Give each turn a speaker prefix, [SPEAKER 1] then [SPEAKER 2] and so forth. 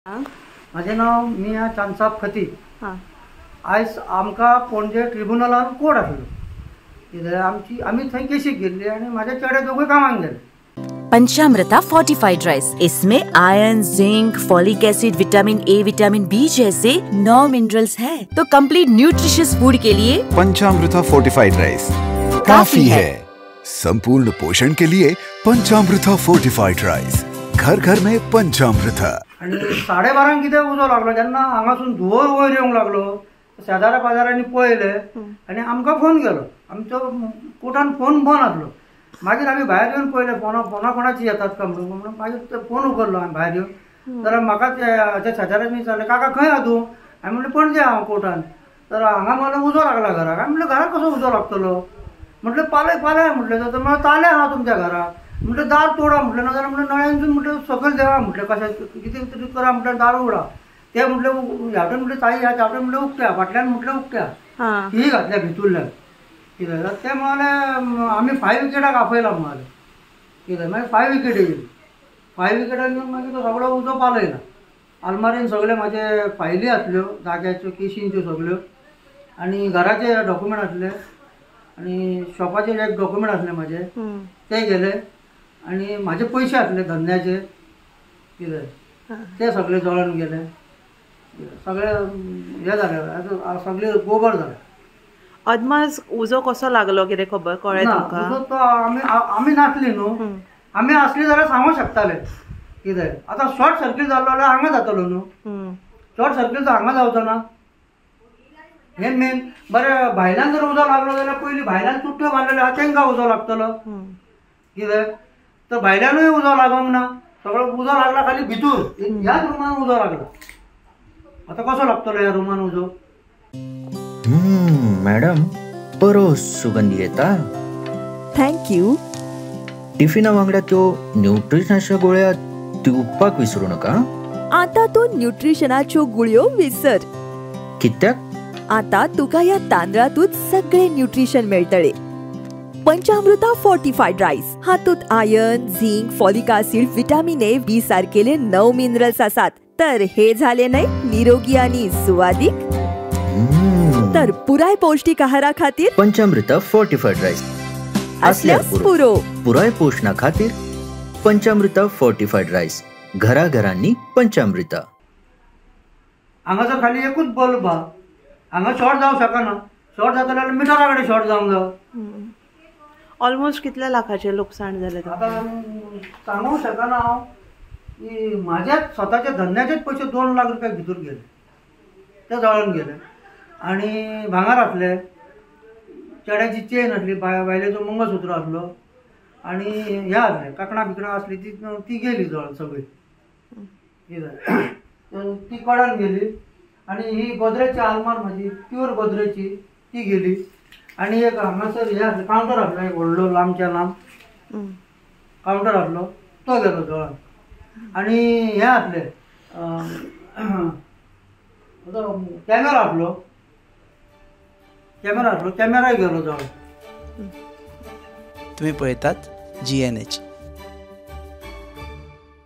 [SPEAKER 1] माझे नाव मिया चांदसाब खती. आयज आमकां पणजे ट्रिब्युनलान कोर्ट आसलो. आमी थंय केशीक गेल्ली आनी म्हाजे चेडे दोगूय कामाक गेले.
[SPEAKER 2] पंचामृता फोर्टिफाइड राइस, इसमें iron, zinc, folic acid, vitamin A, vitamin B जैसे 9 मिनरल्स हैं, तो कंप्लीट न्यूट्रिशियस फूड के लिए
[SPEAKER 3] पंचामृता फोर्टिफाइड राइस काफी है. संपूर्ण पोषण के लिए पंचामृता फोर्टिफाइड राइस, घर घर में पंचामृता.
[SPEAKER 1] आणि 12:30 कितें उजो लागलो जेन्ना हांगासून धुंवर वयर येवंक लागलो. शेजारा पाजारांनी पळयले आनी आमकां फोन केलो. आमचो कोर्टान फोन बंद आसलो. मागीर आमी भायर येवन पळयलें फोना कोणाची येतात काय म्हणून. मागीर फोन उखल्लो हांवें भायर येवन. जाल्यार म्हाका त्या शेजाऱ्यांनी विचारलें, काका खंय आहा तूं? हांवें म्हणलें पणजे हांव कोर्टान. तर हांगा मला उजो लागला घराक. हांवें म्हणलें घराक कसो उजो लागतलो? म्हटलें पालय म्हटलें. तर म्हाका ताले आहा तुमच्या घराक. म्हटलें दार तोडा म्हटलें. नाजाल्यार म्हटलें नळ्यांसून म्हटलें सकयल देवा म्हटलें. कशें कितें तरी करा म्हटलें दार उगडा. ते म्हटलें ह्यावटेन म्हटलें ताई ह्या चावटेन म्हटलें उक्त्या, फाटल्यान म्हटलें उक्त्या. ही घातल्या भितुरल्यान. कितें जाता ते म्हणाले आमी 5 विकेटाक आपयला म्हणाले. कितें मागीर 5 विकेट येयली. 5 विकेटाक येवन मागीर तो सगळो उजो पालयला. आलमारीन सगळे म्हाजे फायली आसल्यो जाग्याच्यो, केशींच्यो सगळ्यो, आनी घराचे डॉक्युमेंट आसले, आनी शॉपाचे एक डॉक्युमेंट आसले म्हाजे ते गेले, आनी म्हाजे पयशे आसले धंद्याचे कितें ते सगळे जळोन गेले. सगळे हे जाले, सगळे गोबर जाले.
[SPEAKER 4] अदमास उजो कसो लागलो कितें खबर कळ्ळें तुमकां?
[SPEAKER 1] उजो तो आमी नासली न्हू. आमी आसली जाल्यार सांगूंक शकताले. कितें आतां शॉर्ट सर्कीट जालो जाल्यार हांगा जातलो न्हू. शॉर्ट सर्कीट तर हांगा जावचो ना. हे मेन. बरें भायल्यान जर उजो लागलो जाल्यार पयलीं भायल्यान चुट्ट्यो बांदलेल्यो आहा तांकां उजो लागतलो. कितें तर भायल्यानूय उजो लागोंक ना. सगळो उजो लागला खाली भितूर ह्याच रुमान उजो लागला. आतां कसो लागतलो ह्या रुमान उजो?
[SPEAKER 5] मॅडम बरो सुगंधी येता.
[SPEAKER 2] थँक्यू.
[SPEAKER 5] टिफिना वांगडा त्यो न्यूट्रिशनाच्यो गोळ्या दिवपाक विसरू नका.
[SPEAKER 2] आता तो न्यूट्रिशनाच्यो गुळयो विसर.
[SPEAKER 5] कित्याक?
[SPEAKER 2] आता तुका या तांदळातूच सगळे न्यूट्रिशन मेळटले. पंचामृता फोर्टिफाइड राइस, हातूंत iron, zinc, folic acid, vitamin A, B सारकेले 9 मिनरल्स आसात. तर हे झाले नाही निरोगी आणि सुवादिक? तर पुराय पौष्टिक आहारा खातीर
[SPEAKER 5] पंचामृता फोर्टिफाइड राइस
[SPEAKER 2] असल्यास पुरो.
[SPEAKER 5] पुराय पोषणा खातीर पंचामृता फोर्टिफाइड राइस, घराघरांनी पंचामृता.
[SPEAKER 1] हांगासर खाली एकूच बल्ब आहा. हांगा शॉर्ट जावंक शकना. शॉर्ट जाता जाल्यार मिटरा कडेन शॉर्ट जावंक जाय.
[SPEAKER 4] ऑलमोस्ट कितल्या लाखाचें लुकसाण जालें?
[SPEAKER 1] आतां सांगूंक शकना हांव की म्हाज्याच स्वताच्या धंद्याचेच पयशे 2 लाख रुपया भितर गेले. ते जळोन गेले. आनी भांगर आसले, चेड्याची चेन आसली, बायलेचो मंगळसूत्र आसलो, आनी हे आसले कांकणां बिकणां आसली ती गेली जळोन सगळी. कितें ती कडान गेली. आनी ही गोदरेजची आलमार म्हाजी प्युअर गोदरेजची ती गेली. आनी एक हांगासर हे आसलें कावंटर आसलो, एक व्हडलो लांबच्या लांब कावंटर आसलो, तो गेलो जळोन. आनी हे आसले कॅमेरा आसलो, कॅमेराय गेलो जळोन.
[SPEAKER 6] तुम्ही पळयतात GNH.